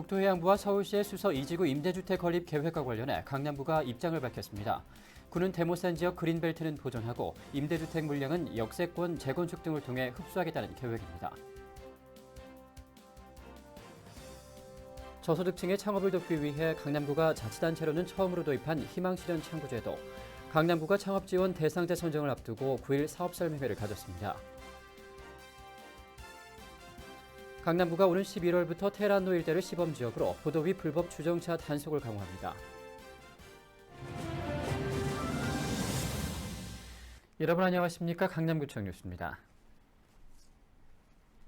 국토해양부와 서울시의 수서 2지구 임대주택 건립 계획과 관련해 강남구가 입장을 밝혔습니다. 구는 대모산 지역 그린벨트는 보존하고 임대주택 물량은 역세권 재건축 등을 통해 흡수하겠다는 계획입니다. 저소득층의 창업을 돕기 위해 강남구가 자치단체로는 처음으로 도입한 희망실현 창구제도, 강남구가 창업지원 대상자 선정을 앞두고 9일 사업설명회를 가졌습니다. 강남구가 오는 11월부터 테란로 일대를 시범지역으로 보도비 불법 주정차 단속을 강화합니다. 여러분 안녕하십니까? 강남구청 뉴스입니다.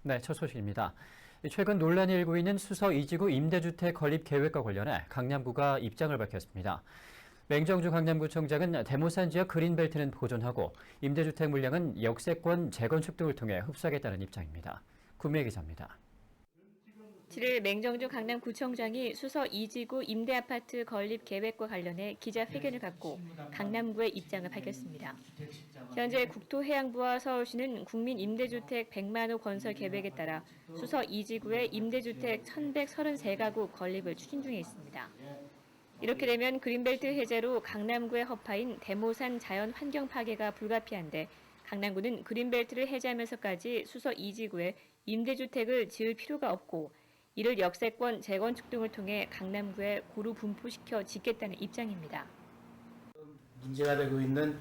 네, 첫 소식입니다. 최근 논란이 일고 있는 수서 2지구 임대주택 건립 계획과 관련해 강남구가 입장을 밝혔습니다. 맹정주 강남구청장은 대모산 지역 그린벨트는 보존하고 임대주택 물량은 역세권 재건축 등을 통해 흡수하겠다는 입장입니다. 구미애 기자입니다. 7일 맹정주 강남구청장이 수서 2지구 임대아파트 건립 계획과 관련해 기자회견을 갖고 강남구의 입장을 밝혔습니다. 현재 국토해양부와 서울시는 국민임대주택 100만 호 건설 계획에 따라 수서 2지구의 임대주택 1,133가구 건립을 추진 중에 있습니다. 이렇게 되면 그린벨트 해제로 강남구의 허파인 대모산 자연 환경 파괴가 불가피한데 강남구는 그린벨트를 해제하면서까지 수서 2지구에 임대주택을 지을 필요가 없고 이를 역세권 재건축 등을 통해 강남구에 고루 분포시켜 짓겠다는 입장입니다. 문제가 되고 있는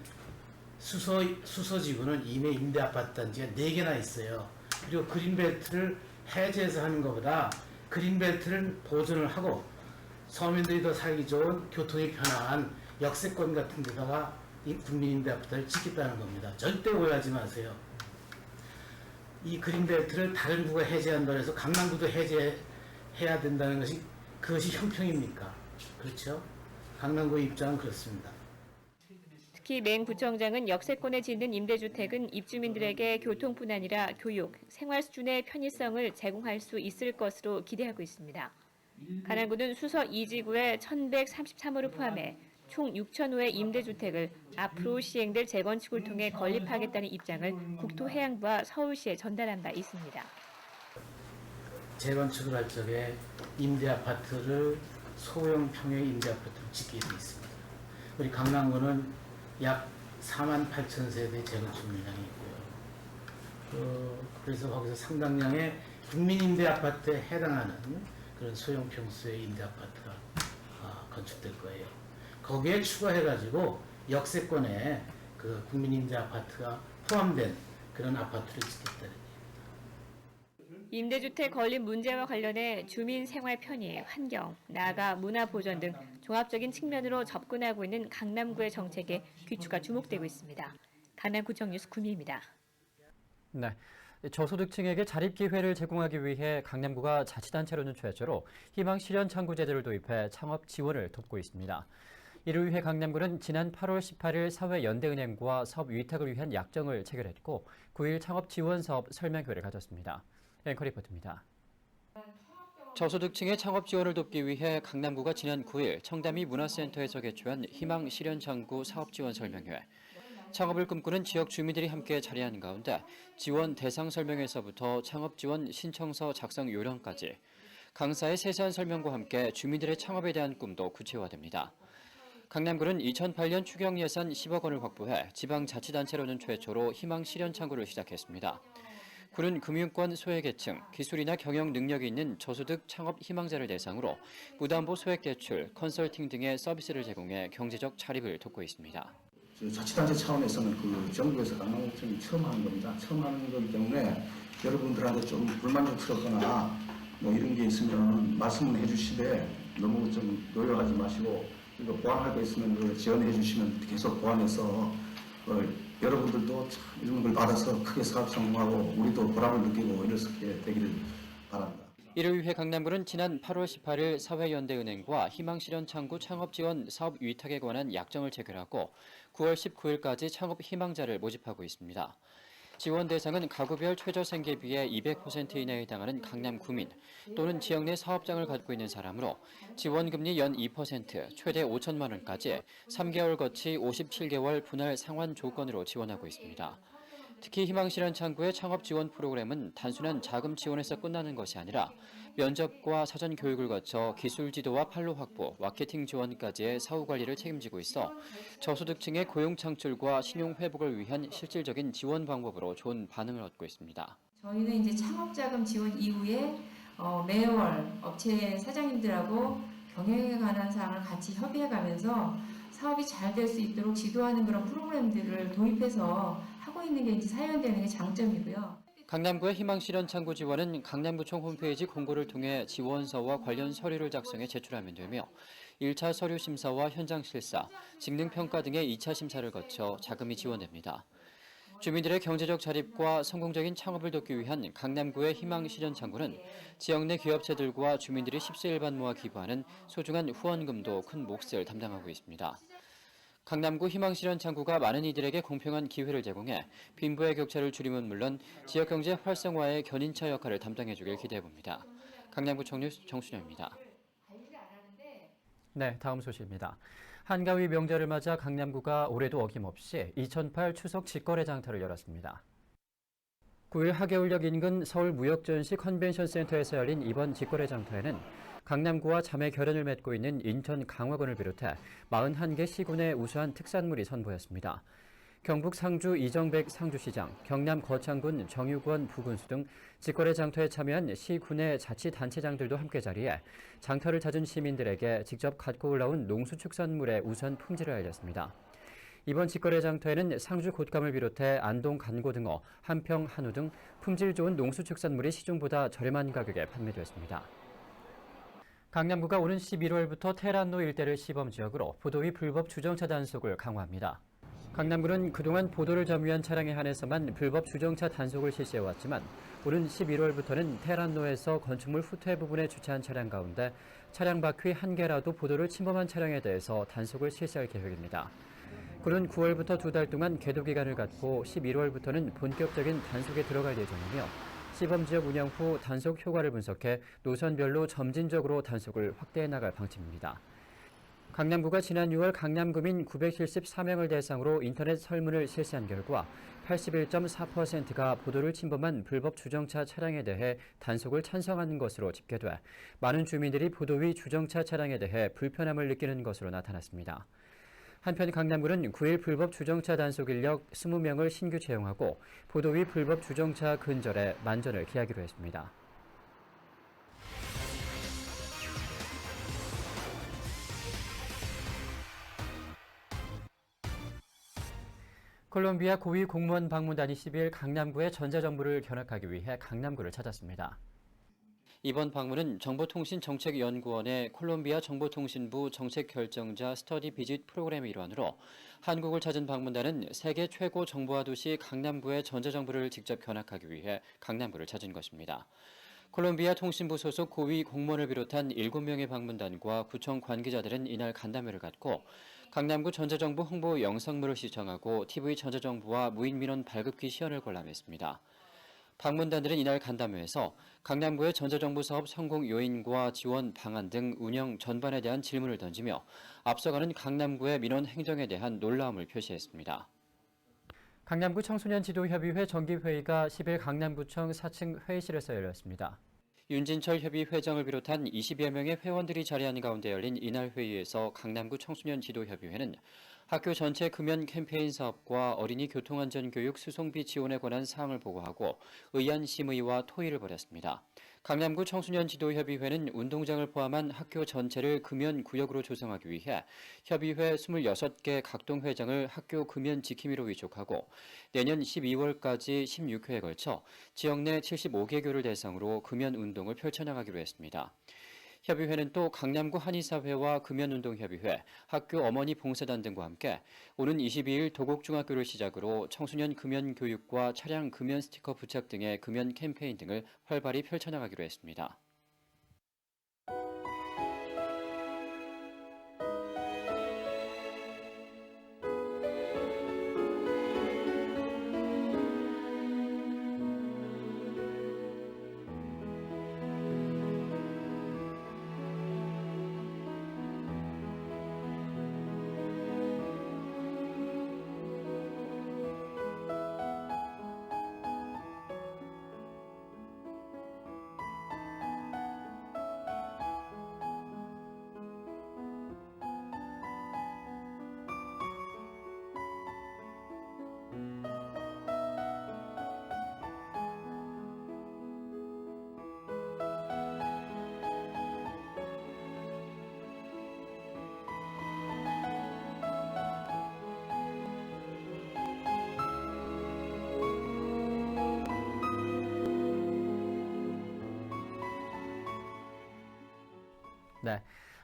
수서지구는 이미 임대아파트 단지가 4개나 있어요. 그리고 그린벨트를 해제해서 하는 것보다 그린벨트를 보존을 하고 서민들이 더 살기 좋은 교통이 편한 역세권 같은 데다가 국민임대아파트를 짓겠다는 겁니다. 절대 오해하지 마세요. 이 그린벨트를 다른 구가 해제한다고 해서 강남구도 해제해야 된다는 것이 그것이 형평입니까? 그렇죠? 강남구의 입장은 그렇습니다. 특히 맹 구청장은 역세권에 짓는 임대주택은 입주민들에게 교통뿐 아니라 교육, 생활 수준의 편의성을 제공할 수 있을 것으로 기대하고 있습니다. 강남구는 수서 2지구에 1,133호를 포함해 총 6,000호의 임대주택을 앞으로 시행될 재건축을 통해 건립하겠다는 입장을 국토해양부와 서울시에 전달한 바 있습니다. 재건축을 할 적에 임대아파트를 소형 평형의 임대아파트를 짓게 되어 있습니다. 우리 강남구는 약 4만 8천 세대의 재건축 물량이 있고요. 그래서 거기서 상당량의 국민임대아파트에 해당하는 그런 소형 평수의 임대아파트가 건축될 거예요. 거기에 추가해가지고 역세권에 그 국민임대아파트가 포함된 그런 아파트를 짓겠다는 얘기입니다. 임대주택 건립 문제와 관련해 주민 생활 편의, 환경, 나아가 문화 보전 등 종합적인 측면으로 접근하고 있는 강남구의 정책에 귀추가 주목되고 있습니다. 강남구청 뉴스 구미입니다. 네, 저소득층에게 자립 기회를 제공하기 위해 강남구가 자치단체로는 최초로 희망 실현 창구 제도를 도입해 창업 지원을 돕고 있습니다. 이를 위해 강남구는 지난 8월 18일 사회연대은행과 사업 위탁을 위한 약정을 체결했고 9일 창업 지원 사업 설명회를 가졌습니다. 앵커 리포트입니다. 저소득층의 창업 지원을 돕기 위해 강남구가 지난 9일 청담이 문화센터에서 개최한 희망 실현 창구 사업 지원 설명회. 창업을 꿈꾸는 지역 주민들이 함께 자리하는 가운데 지원 대상 설명회에서부터 창업 지원 신청서 작성 요령까지 강사의 세세한 설명과 함께 주민들의 창업에 대한 꿈도 구체화됩니다. 강남구는 2008년 추경 예산 10억 원을 확보해 지방자치단체로는 최초로 희망 실현 창구를 시작했습니다. 구는 금융권 소외계층, 기술이나 경영 능력이 있는 저소득 창업 희망자를 대상으로 무담보 소액대출, 컨설팅 등의 서비스를 제공해 경제적 자립을 돕고 있습니다. 자치단체 차원에서는 그 정부에서 강남구청이 처음 하는 겁니다. 처음 하는 거기 때문에 여러분들한테 좀 불만족스럽거나 뭐 이런 게 있으면 말씀을 해주시되 너무 좀 노력하지 마시고 이거 보완할 거 있으면 지원해 주시면 계속 보완해서 여러분들도 이런 걸 받아서 크게 사업 성공하고 우리도 보람을 느끼고 이렇게 되기를 바랍니다. 이를 위해 강남구는 지난 8월 18일 사회연대은행과 희망실현 창구 창업지원 사업 위탁에 관한 약정을 체결하고 9월 19일까지 창업 희망자를 모집하고 있습니다. 지원 대상은 가구별 최저 생계비의 200% 이내에 해당하는 강남 구민 또는 지역 내 사업장을 갖고 있는 사람으로 지원금리 연 2% 최대 5천만 원까지 3개월 거치 57개월 분할 상환 조건으로 지원하고 있습니다. 특히 희망실현창구의 창업 지원 프로그램은 단순한 자금 지원에서 끝나는 것이 아니라 면접과 사전 교육을 거쳐 기술 지도와 판로 확보, 마케팅 지원까지의 사후 관리를 책임지고 있어 저소득층의 고용 창출과 신용 회복을 위한 실질적인 지원 방법으로 좋은 반응을 얻고 있습니다. 저희는 이제 창업자금 지원 이후에 매월 업체 사장님들하고 경영에 관한 사항을 같이 협의해가면서 사업이 잘 될 수 있도록 지도하는 그런 프로그램들을 도입해서 하고 있는 게 이제 사용되는 게 장점이고요. 강남구의 희망실현창구 지원은 강남구청 홈페이지 공고를 통해 지원서와 관련 서류를 작성해 제출하면 되며 1차 서류 심사와 현장 실사, 직능평가 등의 2차 심사를 거쳐 자금이 지원됩니다. 주민들의 경제적 자립과 성공적인 창업을 돕기 위한 강남구의 희망실현창구는 지역 내 기업체들과 주민들이 10세 1반 모아 기부하는 소중한 후원금도 큰 몫을 담당하고 있습니다. 강남구 희망실현창구가 많은 이들에게 공평한 기회를 제공해 빈부의 격차를 줄이면 물론 지역경제 활성화의 견인차 역할을 담당해주길 기대해봅니다. 강남구청 뉴스 정순영입니다. 네, 다음 소식입니다. 한가위 명절을 맞아 강남구가 올해도 어김없이 2008 추석 직거래 장터를 열었습니다. 9일 하계울역 인근 서울무역전시 컨벤션센터에서 열린 이번 직거래 장터에는 강남구와 자매 결연을 맺고 있는 인천 강화군을 비롯해 41개 시군의 우수한 특산물이 선보였습니다. 경북 상주 이정백 상주시장, 경남 거창군 정유권 부군수 등 직거래 장터에 참여한 시군의 자치단체장들도 함께 자리해 장터를 찾은 시민들에게 직접 갖고 올라온 농수축산물의 우수한 품질을 알렸습니다. 이번 직거래 장터에는 상주 곶감을 비롯해 안동 간고등어, 한평 한우 등 품질 좋은 농수축산물이 시중보다 저렴한 가격에 판매되었습니다. 강남구가 오는 11월부터 테란로 일대를 시범지역으로 보도위 불법 주정차 단속을 강화합니다. 강남구는 그동안 보도를 점유한 차량에 한해서만 불법 주정차 단속을 실시해왔지만 오는 11월부터는 테란로에서 건축물 후퇴 부분에 주차한 차량 가운데 차량 바퀴 한 개라도 보도를 침범한 차량에 대해서 단속을 실시할 계획입니다. 구는 9월부터 2달 동안 계도 기간을 갖고 11월부터는 본격적인 단속에 들어갈 예정이며 시범지역 운영 후 단속 효과를 분석해 노선별로 점진적으로 단속을 확대해 나갈 방침입니다. 강남구가 지난 6월 강남구민 974명을 대상으로 인터넷 설문을 실시한 결과 81.4%가 보도를 침범한 불법 주정차 차량에 대해 단속을 찬성하는 것으로 집계돼 많은 주민들이 보도위 주정차 차량에 대해 불편함을 느끼는 것으로 나타났습니다. 한편 강남구는 9일 불법 주정차 단속 인력 20명을 신규 채용하고 보도위 불법 주정차 근절에 만전을 기하기로 했습니다. 콜롬비아 고위 공무원 방문단이 10일 강남구의 전자정부를 견학하기 위해 강남구를 찾았습니다. 이번 방문은 정보통신정책연구원의 콜롬비아 정보통신부 정책결정자 스터디 비짓 프로그램의 일환으로 한국을 찾은 방문단은 세계 최고 정보화 도시 강남구의 전자정부를 직접 견학하기 위해 강남구를 찾은 것입니다. 콜롬비아 통신부 소속 고위 공무원을 비롯한 7명의 방문단과 구청 관계자들은 이날 간담회를 갖고 강남구 전자정부 홍보 영상물을 시청하고 TV 전자정부와 무인민원 발급기 시연을 관람했습니다. 방문단들은 이날 간담회에서 강남구의 전자정부 사업 성공 요인과 지원 방안 등 운영 전반에 대한 질문을 던지며 앞서가는 강남구의 민원 행정에 대한 놀라움을 표시했습니다. 강남구 청소년지도협의회 정기회의가 10일 강남구청 4층 회의실에서 열렸습니다. 윤진철 협의회장을 비롯한 20여 명의 회원들이 자리한 가운데 열린 이날 회의에서 강남구 청소년지도협의회는 학교 전체 금연 캠페인 사업과 어린이 교통안전교육 수송비 지원에 관한 사항을 보고하고 의안 심의와 토의를 벌였습니다. 강남구 청소년지도협의회는 운동장을 포함한 학교 전체를 금연 구역으로 조성하기 위해 협의회 26개 각동회장을 학교 금연 지킴이로 위촉하고 내년 12월까지 16회에 걸쳐 지역 내 75개 교를 대상으로 금연 운동을 펼쳐나가기로 했습니다. 협의회는 또 강남구 한의사회와 금연운동협의회, 학교 어머니 봉사단 등과 함께 오는 22일 도곡중학교를 시작으로 청소년 금연 교육과 차량 금연 스티커 부착 등의 금연 캠페인 등을 활발히 펼쳐나가기로 했습니다.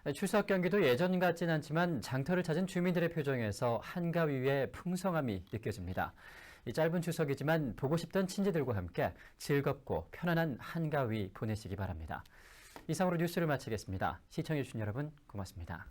네, 추석 경기도 예전 같진 않지만 장터를 찾은 주민들의 표정에서 한가위의 풍성함이 느껴집니다. 이 짧은 추석이지만 보고 싶던 친지들과 함께 즐겁고 편안한 한가위 보내시기 바랍니다. 이상으로 뉴스를 마치겠습니다. 시청해주신 여러분 고맙습니다.